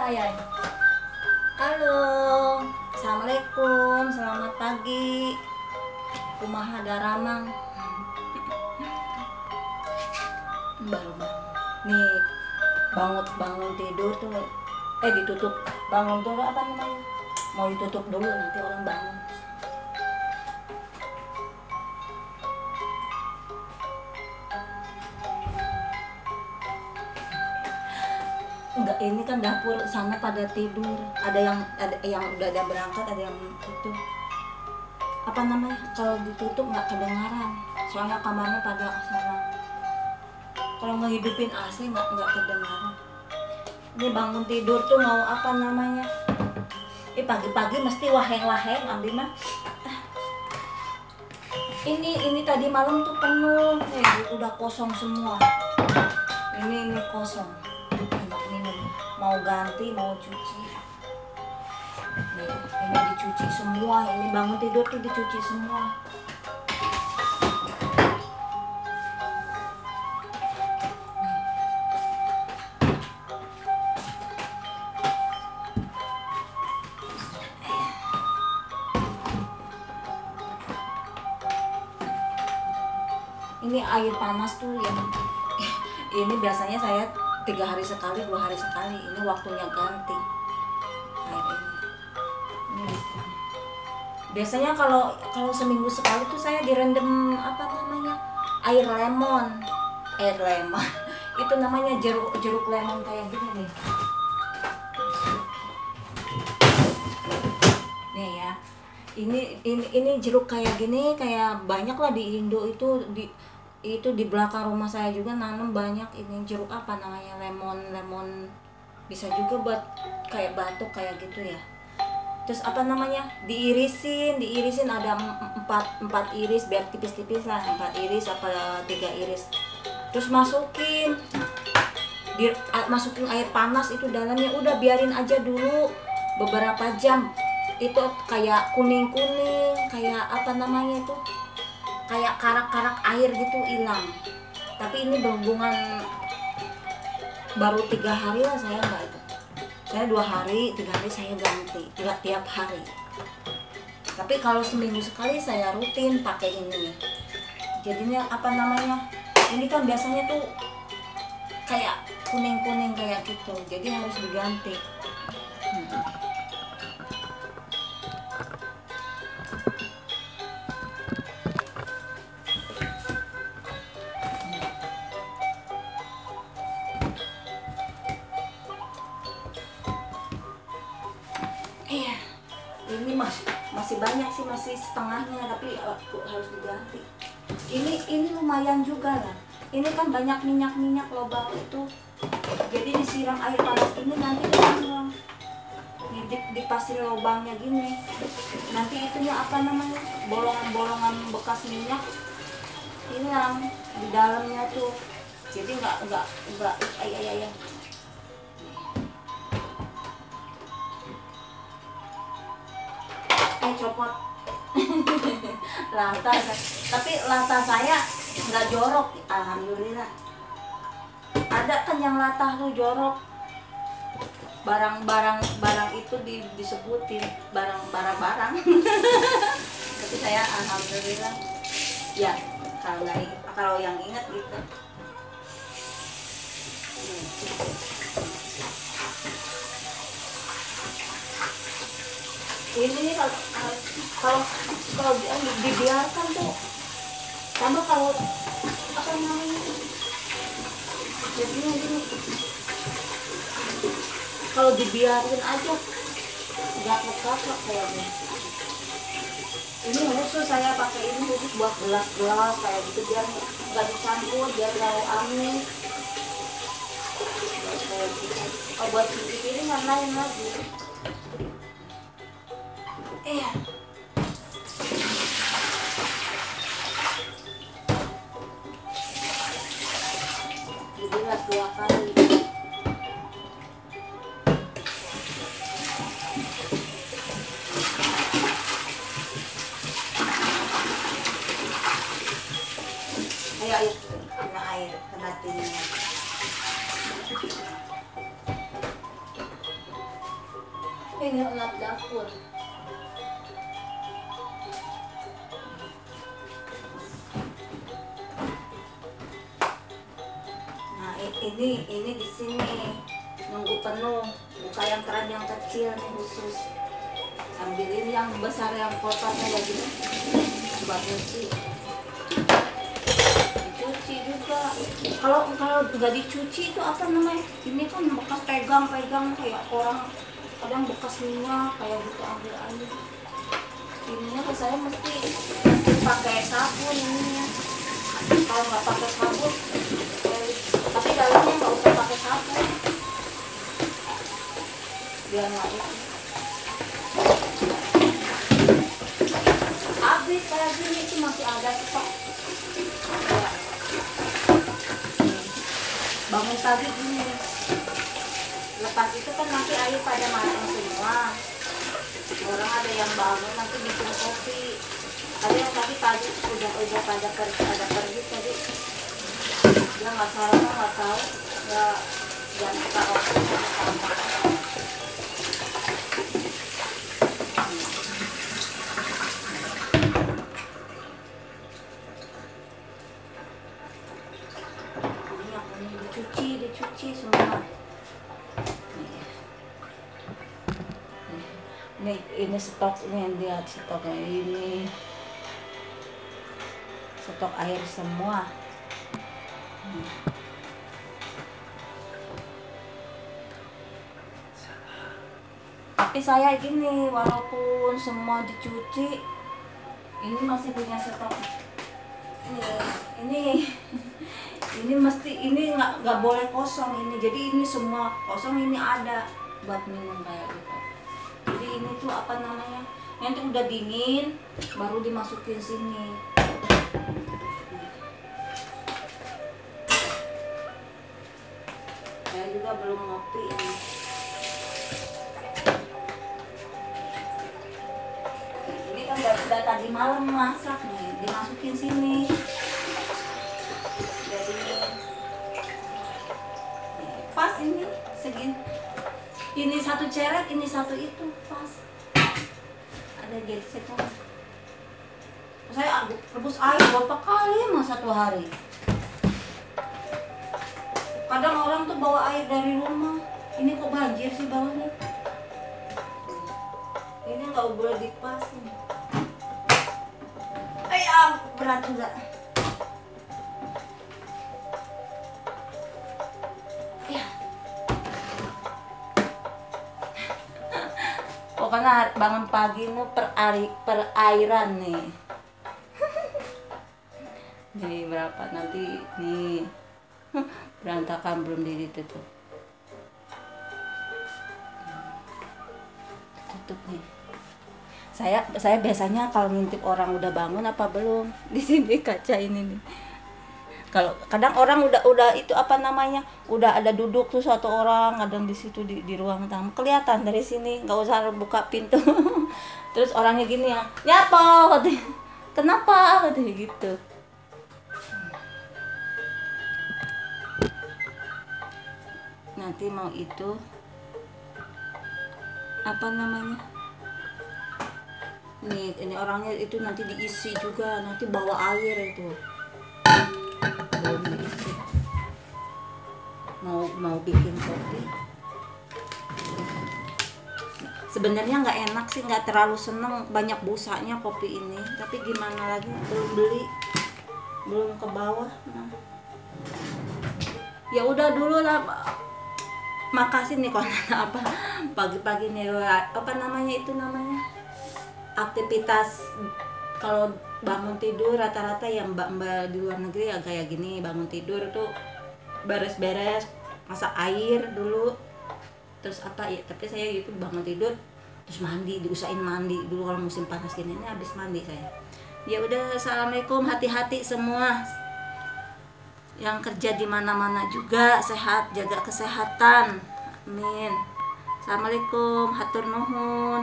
ayah. Halo, assalamualaikum, selamat pagi. Kumaha daramang. Baru nih bangun tidur tuh, ditutup. Bangun tuh apa namanya? Mau ditutup dulu nanti orang bangun. Enggak, ini kan dapur sana pada tidur. Ada yang udah ada berangkat, ada yang itu apa namanya, kalau ditutup nggak kedengaran. Soalnya kamarnya pada sana. Kalau ngehidupin AC nggak kedengaran. Ini bangun tidur tuh mau apa namanya? Pagi-pagi mesti waheng-waheng ambil mah. Ini tadi malam tuh penuh, udah kosong semua. Ini kosong. Mau ganti, mau cuci. Nih, ini dicuci semua. Ini bangun tidur tuh dicuci semua. Ini air panas tuh yang ini biasanya saya 3 hari sekali, 2 hari sekali. Ini waktunya ganti air ini. Biasanya kalau seminggu sekali tuh saya direndam apa namanya, air lemon itu namanya jeruk lemon kayak gini nih. Nih ya, ini jeruk kayak gini, kayak banyak lah di Indo itu di belakang rumah saya juga nanam banyak ini jeruk apa namanya, lemon bisa juga buat kayak batuk kayak gitu ya. Terus apa namanya, diirisin ada 4 iris biar tipis-tipis lah, 4 iris apa 3 iris. Terus masukin air panas itu dalamnya, udah biarin aja dulu beberapa jam. Itu kayak kuning kayak apa namanya itu, kayak karak-karak air gitu hilang. Tapi ini berhubungan baru 3 hari lah saya nggak itu. Saya 2 hari, 3 hari saya ganti, nggak tiap hari. Tapi kalau seminggu sekali saya rutin pakai ini. Jadinya apa namanya, ini kan biasanya tuh kayak kuning kayak gitu, jadi harus diganti. Ini masih banyak sih, masih setengahnya, tapi harus diganti. Ini lumayan juga lah. Ini kan banyak minyak lobang itu. Jadi disiram air panas ini, nanti dipasir lobangnya gini. Nanti itunya apa namanya, bolongan bekas minyak hilang di dalamnya tuh. Jadi enggak ayah. Copot lantai, tapi lantai saya nggak jorok, alhamdulillah. Ada kan yang latah tuh jorok, barang itu disebutin barang tapi saya alhamdulillah ya, kalau yang ingat gitu. Ini kalau dibiarkan tuh, sama kalau apa namanya, jadinya gini, kalau dibiarin aja gaplek kayaknya. Ini khusus saya pakai ini khusus buat gelas kayak gitu, biar nggak dicampur, biar nggak amis. Oh, buat cuci piring lain lagi. Dibilas 2 kali. Ayo kena air, kena tinnya. pengen lap dapur. Nah ini di sini nunggu penuh, buka yang keran yang kecil nih khusus. Sambil ini yang besar yang kotor kayak gini buat nyuci. Dicuci juga. Kalau nggak dicuci itu apa namanya? Ini kan bekas pegang kayak orang kadang bekas minyak kayak gitu, ambil air. Ininya ke saya mesti pakai sabun ininya. Kalau nggak pakai sabun, tapi dalamnya nggak usah pakai sabun. Biar nggak itu. Habis kayak gini itu masih ada stok. Ya. Bangun pagi gini. Lepas itu kan nanti air pada matang semua. Orang ada yang bangun nanti bikin kopi. Ada yang tadi pagi udah pada pergi tadi. Dia nggak sarapan, nggak tahu, nggak suka kopi, dicuci semua. Ini stoknya, lihat stoknya ini, stok air semua. Tapi saya gini, walaupun semua dicuci, ini masih punya stok. Ini mesti, ini nggak boleh kosong ini. Jadi ini semua kosong, ini ada buat minum kayak gitu. Jadi ini tuh apa namanya? Nanti udah dingin baru dimasukin sini. Saya juga belum ngopi ini. Ini kan udah tadi malam masak nih, dimasukin sini. Pas ini segini, ini satu ceret, ini satu itu pas. Ada gesekan. Saya rebus air berapa kali mas satu hari. Kadang orang tuh bawa air dari rumah, ini kok banjir sih bawahnya. Ini nggak boleh dipasin. Berat juga. Pokoknya bangun pagi nu perairan nih. Jadi berapa nanti nih berantakan belum ditutup. Tutup nih. Saya biasanya kalau ngintip orang udah bangun apa belum di sini kaca ini nih. Kalau kadang orang udah itu apa namanya, udah ada duduk tuh satu orang kadang di situ di ruang tamu kelihatan dari sini, nggak usah buka pintu. Terus orangnya gini ya, nyapa, kenapa gitu. Nanti mau itu apa namanya, nih ini orangnya itu nanti diisi juga, nanti bawa air itu. Mau bikin kopi. Sebenarnya nggak enak sih, nggak terlalu seneng, banyak busanya kopi ini. Tapi gimana lagi, belum beli, belum ke bawah. Nah. Ya udah dulu lah. Makasih nih kalau apa pagi-pagi nih apa namanya itu namanya aktivitas. Kalau bangun tidur rata-rata yang mbak-mbak di luar negeri ya kayak gini, bangun tidur tuh beres-beres, masak air dulu, terus apa ya, tapi saya itu bangun tidur terus mandi, diusahain mandi dulu kalau musim panas gini, ini habis mandi saya. Ya udah, assalamualaikum, hati-hati semua yang kerja di mana-mana juga, sehat, jaga kesehatan, amin. Assalamualaikum, hatur nuhun.